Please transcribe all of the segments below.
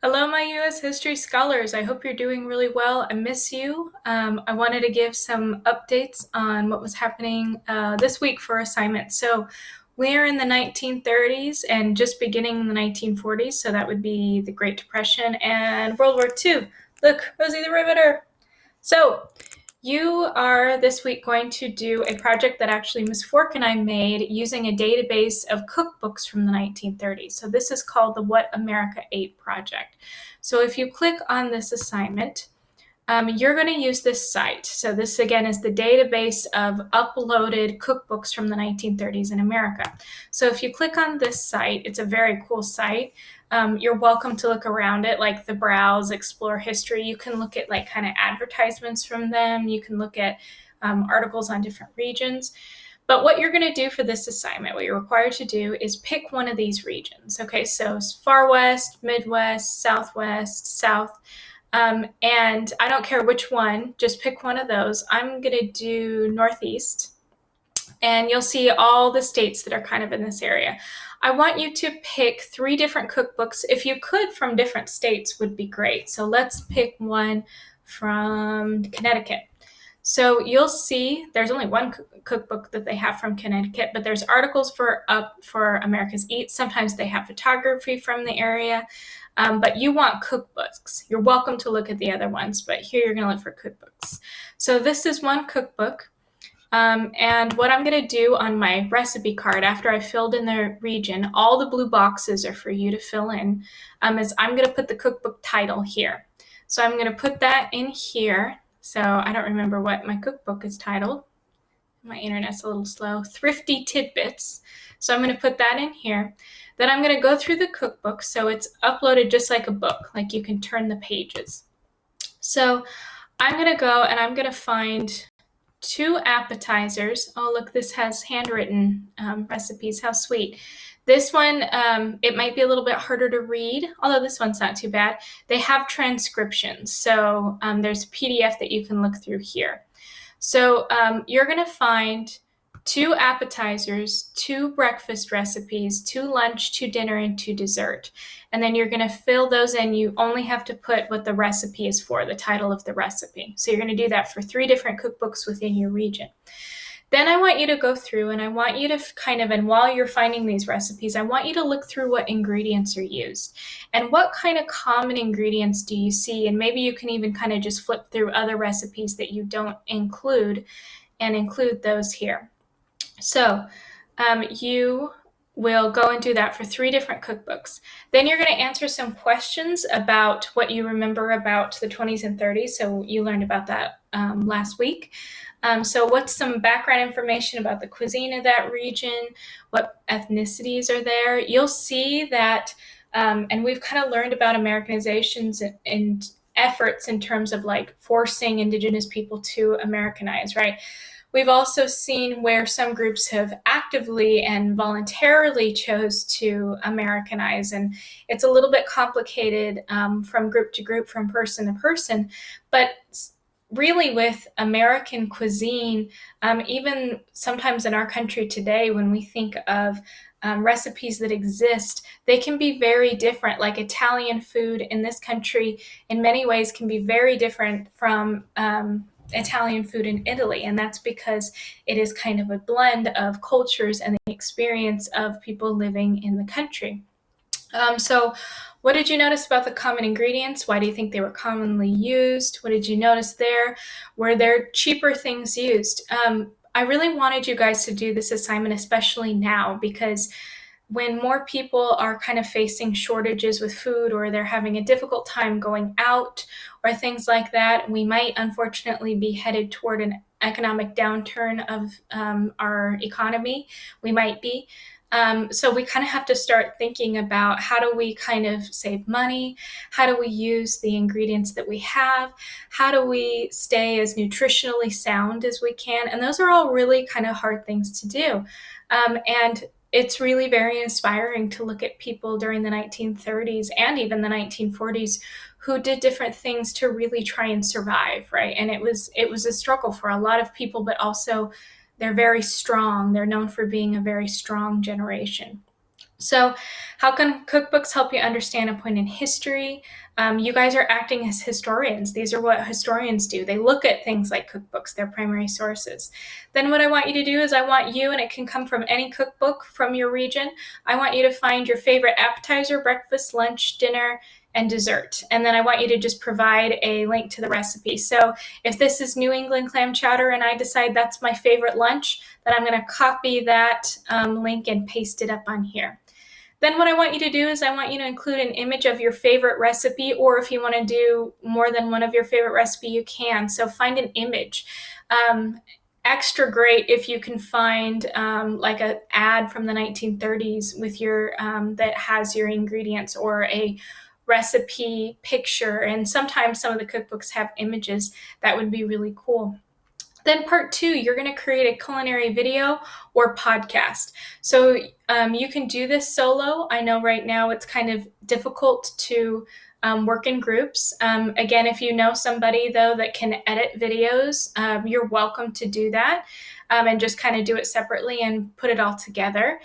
Hello, my U.S. history scholars. I hope you're doing really well. I miss you. I wanted to give some updates on what was happening this week for assignment. So, we're in the 1930s and just beginning in the 1940s. So, that would be the Great Depression and World War II. Look, Rosie the Riveter. So, you are this week going to do a project that actually Ms. Fork and I made using a database of cookbooks from the 1930s. So this is called the What America Ate project. So if you click on this assignment, you're going to use this site. So this again is the database of uploaded cookbooks from the 1930s in America. So if you click on this site, it's a very cool site. You're welcome to look around it, like the browse, explore history. You can look at like kind of advertisements from them. You can look at articles on different regions. But what you're going to do for this assignment, what you're required to do is pick one of these regions. Okay, so far west, Midwest, Southwest, South. And I don't care which one, just pick one of those. I'm going to do Northeast, and you'll see all the states that are kind of in this area. I want you to pick 3 different cookbooks. If you could from different states would be great. So let's pick one from Connecticut. So you'll see there's only one cookbook that they have from Connecticut, but there's articles for America's Eats. Sometimes they have photography from the area, but you want cookbooks. You're welcome to look at the other ones, but here you're going to look for cookbooks. So this is one cookbook. And what I'm going to do on my recipe card after I filled in the region, all the blue boxes are for you to fill in, is I'm going to put the cookbook title here. So I'm going to put that in here. So I don't remember what my cookbook is titled. My internet's a little slow. Thrifty Tidbits. So I'm going to put that in here. Then I'm going to go through the cookbook. So it's uploaded just like a book, like you can turn the pages. So I'm going to go and I'm going to find 2 appetizers. Oh, look, this has handwritten recipes. How sweet. This one, it might be a little bit harder to read, although this one's not too bad. They have transcriptions, so there's a PDF that you can look through here. So you're going to find 2 appetizers, 2 breakfast recipes, 2 lunch, 2 dinner, and 2 dessert. And then you're going to fill those in. You only have to put what the recipe is for, the title of the recipe. So you're going to do that for 3 different cookbooks within your region. Then I want you to go through and I want you to and while you're finding these recipes, I want you to look through what ingredients are used and what kind of common ingredients do you see. And maybe you can even kind of just flip through other recipes that you don't include and include those here. So you will go and do that for 3 different cookbooks. Then you're going to answer some questions about what you remember about the 20s and 30s. So you learned about that last week. So what's some background information about the cuisine of that region? What ethnicities are there? You'll see that, and we've kind of learned about Americanizations and efforts in terms of like forcing Indigenous people to Americanize, right? We've also seen where some groups have actively and voluntarily chose to Americanize, and it's a little bit complicated from group to group, from person to person, but really with American cuisine, even sometimes in our country today, when we think of recipes that exist, they can be very different. Like Italian food in this country, in many ways, can be very different from Italian food in Italy. And that's because it is kind of a blend of cultures and the experience of people living in the country. So what did you notice about the common ingredients? Why do you think they were commonly used? What did you notice there? Were there cheaper things used? I really wanted you guys to do this assignment, especially now, because when more people are kind of facing shortages with food, or they're having a difficult time going out or things like that, we might unfortunately be headed toward an economic downturn of our economy. We might be. So we kind of have to start thinking about how do we kind of save money? How do we use the ingredients that we have? How do we stay as nutritionally sound as we can? And those are all really kind of hard things to do. And it's really very inspiring to look at people during the 1930s and even the 1940s who did different things to really try and survive, right? And it was a struggle for a lot of people, but also they're very strong. They're known for being a very strong generation. So how can cookbooks help you understand a point in history? You guys are acting as historians. These are what historians do. They look at things like cookbooks, their primary sources. Then what I want you to do is I want you, and it can come from any cookbook from your region, I want you to find your favorite appetizer, breakfast, lunch, dinner, and dessert. And then I want you to just provide a link to the recipe. So if this is New England clam chowder and I decide that's my favorite lunch, then I'm going to copy that link and paste it up on here. Then what I want you to do is I want you to include an image of your favorite recipe, or if you want to do more than one of your favorite recipe, you can. So find an image. Extra great if you can find like an ad from the 1930s with your that has your ingredients, or a recipe picture. And sometimes some of the cookbooks have images. That would be really cool. Then part 2, you're going to create a culinary video or podcast. So you can do this solo. I know right now it's kind of difficult to work in groups. Again, if you know somebody though that can edit videos, you're welcome to do that. And just kind of do it separately and put it all together.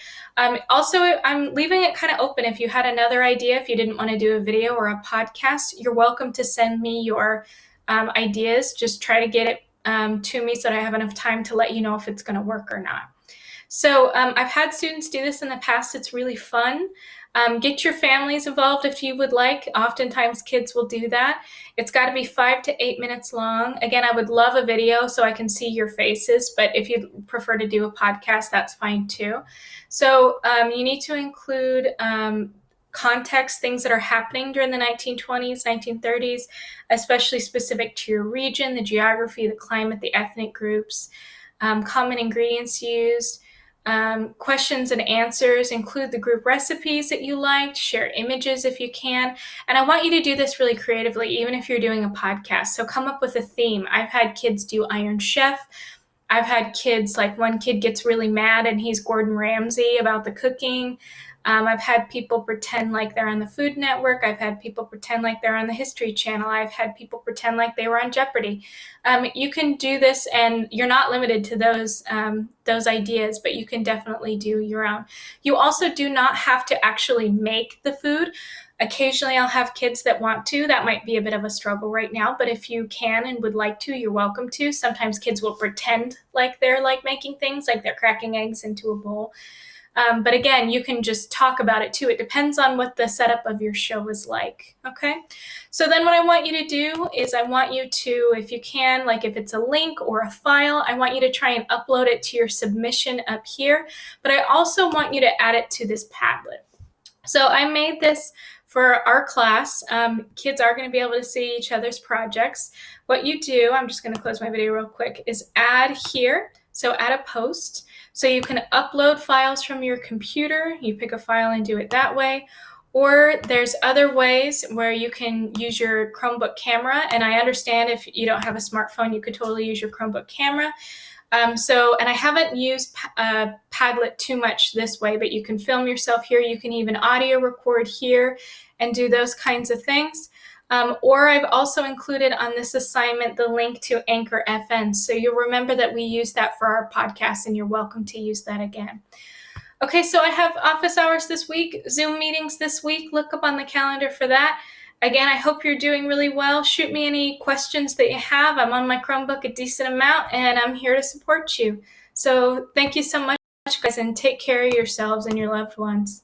Also, I'm leaving it kind of open. If you had another idea, if you didn't want to do a video or a podcast, you're welcome to send me your ideas. Just try to get it to me so that I have enough time to let you know if it's going to work or not. So I've had students do this in the past. It's really fun. Get your families involved if you would like. Oftentimes kids will do that. It's got to be 5 to 8 minutes long. Again, I would love a video so I can see your faces, but if you prefer to do a podcast, that's fine too. So you need to include context, things that are happening during the 1920s, 1930s, especially specific to your region, the geography, the climate, the ethnic groups, common ingredients used, questions and answers, include the group recipes that you liked, share images if you can. And I want you to do this really creatively, even if you're doing a podcast. So come up with a theme. I've had kids do Iron Chef. I've had kids, like one kid gets really mad and he's Gordon Ramsay about the cooking. I've had people pretend like they're on the Food Network. I've had people pretend like they're on the History Channel. I've had people pretend like they were on Jeopardy. You can do this, and you're not limited to those ideas, but you can definitely do your own. You also do not have to actually make the food. Occasionally I'll have kids that want to. That might be a bit of a struggle right now, but if you can and would like to, you're welcome to. Sometimes kids will pretend like they're like making things, like they're cracking eggs into a bowl. But again, you can just talk about it too. It depends on what the setup of your show is like, okay? So then what I want you to do is I want you to, if you can, like if it's a link or a file, I want you to try and upload it to your submission up here. But I also want you to add it to this Padlet. So I made this for our class. Kids are going to be able to see each other's projects. What you do, I'm just going to close my video real quick, is add here. So add a post. So you can upload files from your computer. You pick a file and do it that way. Or there's other ways where you can use your Chromebook camera. And I understand if you don't have a smartphone, you could totally use your Chromebook camera. And I haven't used Padlet too much this way, but you can film yourself here. You can even audio record here and do those kinds of things. Or I've also included on this assignment the link to Anchor FM. So you'll remember that we use that for our podcast, and you're welcome to use that again. Okay, so I have office hours this week, Zoom meetings this week. Look up on the calendar for that. Again, I hope you're doing really well. Shoot me any questions that you have. I'm on my Chromebook a decent amount, and I'm here to support you. So thank you so much, guys, and take care of yourselves and your loved ones.